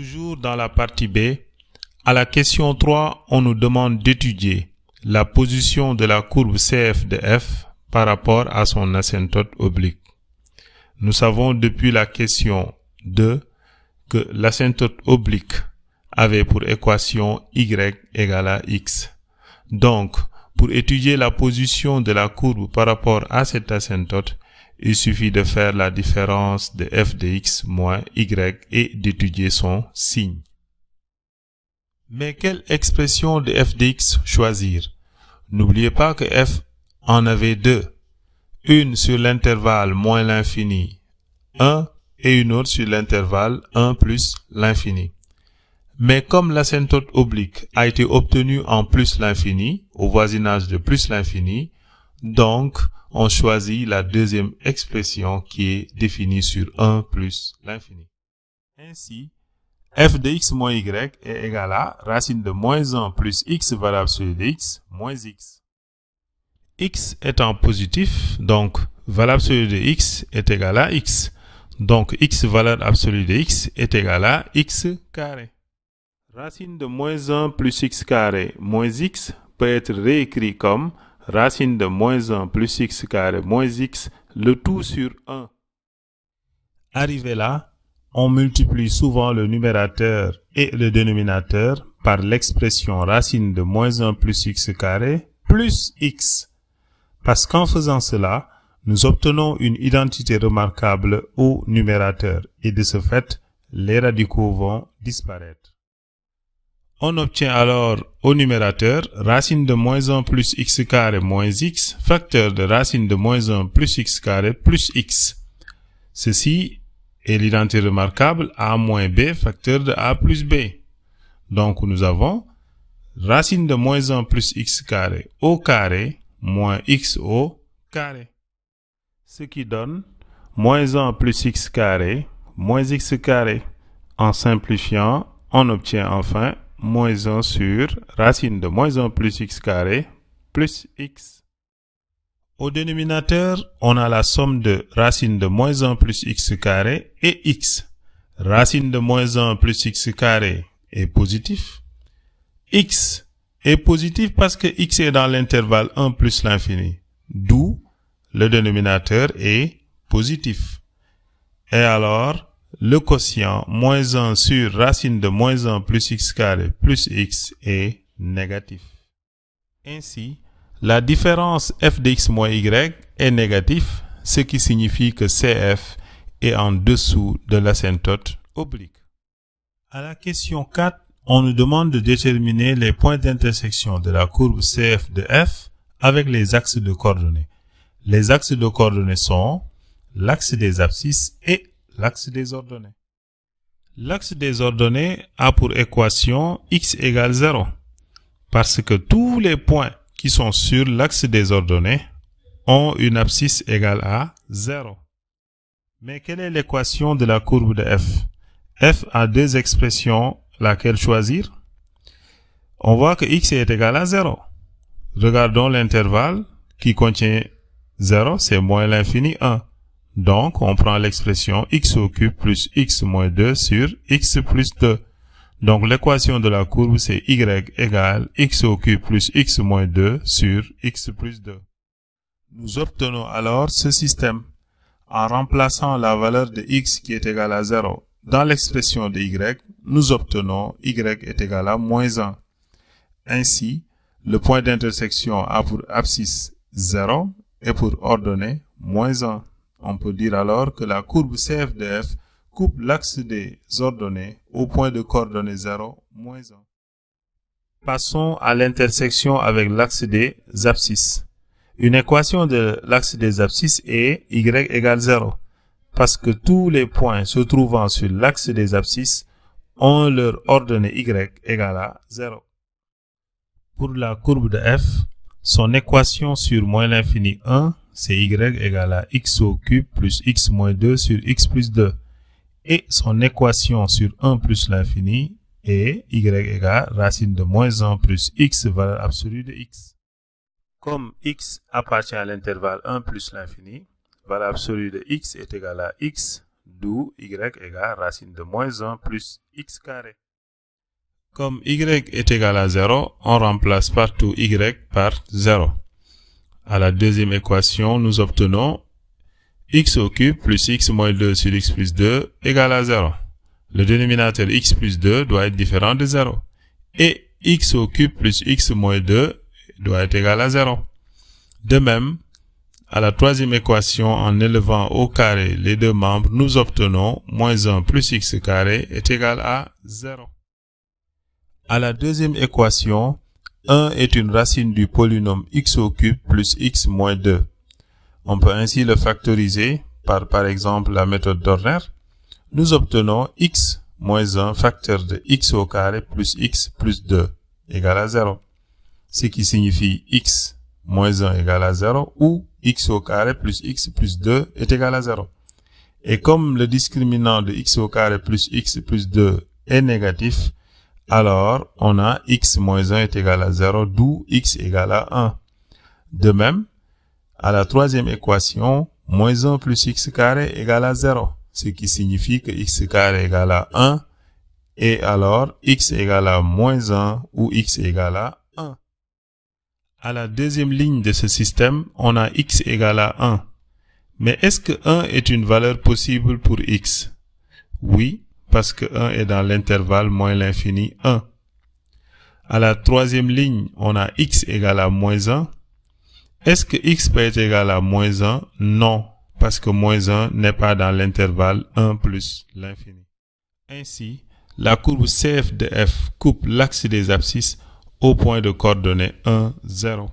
Toujours dans la partie B, à la question 3, on nous demande d'étudier la position de la courbe CF de f par rapport à son asymptote oblique. Nous savons depuis la question 2 que l'asymptote oblique avait pour équation y égale à x. Donc, pour étudier la position de la courbe par rapport à cette asymptote, il suffit de faire la différence de f de x moins y et d'étudier son signe. Mais quelle expression de f de x choisir? N'oubliez pas que f en avait deux. Une sur l'intervalle moins l'infini 1 et une autre sur l'intervalle 1 plus l'infini. Mais comme l'asymptote oblique a été obtenue en plus l'infini, au voisinage de plus l'infini, donc on choisit la deuxième expression qui est définie sur 1 plus l'infini. Ainsi, f de x moins y est égal à racine de moins 1 plus x valeur absolue de x moins x. X étant positif, donc valeur absolue de x est égale à x. Donc x valeur absolue de x est égale à x carré. Racine de moins 1 plus x carré moins x peut être réécrit comme racine de moins 1 plus x carré moins x, le tout sur 1. Arrivé là, on multiplie souvent le numérateur et le dénominateur par l'expression racine de moins 1 plus x carré plus x. Parce qu'en faisant cela, nous obtenons une identité remarquable au numérateur et de ce fait, les radicaux vont disparaître. On obtient alors au numérateur racine de moins 1 plus x carré moins x, facteur de racine de moins 1 plus x carré plus x. Ceci est l'identité remarquable a moins b, facteur de a plus b. Donc nous avons racine de moins 1 plus x carré au carré moins x au carré. Ce qui donne moins 1 plus x carré moins x carré. En simplifiant, on obtient enfin moins 1 sur racine de moins 1 plus x carré plus x. Au dénominateur, on a la somme de racine de moins 1 plus x carré et x. Racine de moins 1 plus x carré est positif. X est positif parce que x est dans l'intervalle 1 plus l'infini. D'où le dénominateur est positif. Et alors, le quotient moins 1 sur racine de moins 1 plus x carré plus x est négatif. Ainsi, la différence f de x moins y est négatif, ce qui signifie que CF est en dessous de l'asymptote oblique. À la question 4, on nous demande de déterminer les points d'intersection de la courbe CF de f avec les axes de coordonnées. Les axes de coordonnées sont l'axe des abscisses et l'axe des ordonnées. L'axe des ordonnées a pour équation x égale 0, parce que tous les points qui sont sur l'axe des ordonnées ont une abscisse égale à 0. Mais quelle est l'équation de la courbe de f? F a deux expressions, laquelle choisir? On voit que x est égal à 0. Regardons l'intervalle qui contient 0, c'est moins l'infini 1. Donc, on prend l'expression x au cube plus x moins 2 sur x plus 2. Donc, l'équation de la courbe, c'est y égale x au cube plus x moins 2 sur x plus 2. Nous obtenons alors ce système en remplaçant la valeur de x qui est égale à 0 dans l'expression de y, nous obtenons y est égal à moins 1. Ainsi, le point d'intersection a pour abscisse 0 et pour ordonnée moins 1. On peut dire alors que la courbe CF de f coupe l'axe des ordonnées au point de coordonnées 0, moins 1. Passons à l'intersection avec l'axe des abscisses. Une équation de l'axe des abscisses est y égale 0, parce que tous les points se trouvant sur l'axe des abscisses ont leur ordonnée y égale à 0. Pour la courbe de f, son équation sur moins l'infini 1, c'est y égale à x au cube plus x moins 2 sur x plus 2. Et son équation sur 1 plus l'infini est y égale racine de moins 1 plus x valeur absolue de x. Comme x appartient à l'intervalle 1 plus l'infini, valeur absolue de x est égale à x, d'où y égale racine de moins 1 plus x carré. Comme y est égal à 0, on remplace partout y par 0. À la deuxième équation, nous obtenons x au cube plus x moins 2 sur x plus 2 égale à 0. Le dénominateur x plus 2 doit être différent de 0. Et x au cube plus x moins 2 doit être égal à 0. De même, à la troisième équation, en élevant au carré les deux membres, nous obtenons moins 1 plus x carré est égal à 0. À la deuxième équation, 1 est une racine du polynôme x au cube plus x moins 2. On peut ainsi le factoriser par exemple la méthode d'Horner. Nous obtenons x moins 1 facteur de x au carré plus x plus 2 égale à 0. Ce qui signifie x moins 1 égale à 0 ou x au carré plus x plus 2 est égal à 0. Et comme le discriminant de x au carré plus x plus 2 est négatif, alors on a x moins 1 est égal à 0, d'où x égale à 1. De même, à la troisième équation, moins 1 plus x carré égale à 0, ce qui signifie que x carré égale à 1, et alors x égale à moins 1 ou x égale à 1. À la deuxième ligne de ce système, on a x égale à 1. Mais est-ce que 1 est une valeur possible pour x? Oui, parce que 1 est dans l'intervalle moins l'infini 1. À la troisième ligne, on a x égale à moins 1. Est-ce que x peut être égal à moins 1? Non, parce que moins 1 n'est pas dans l'intervalle 1 plus l'infini. Ainsi, la courbe CF de f coupe l'axe des abscisses au point de coordonnées 1, 0.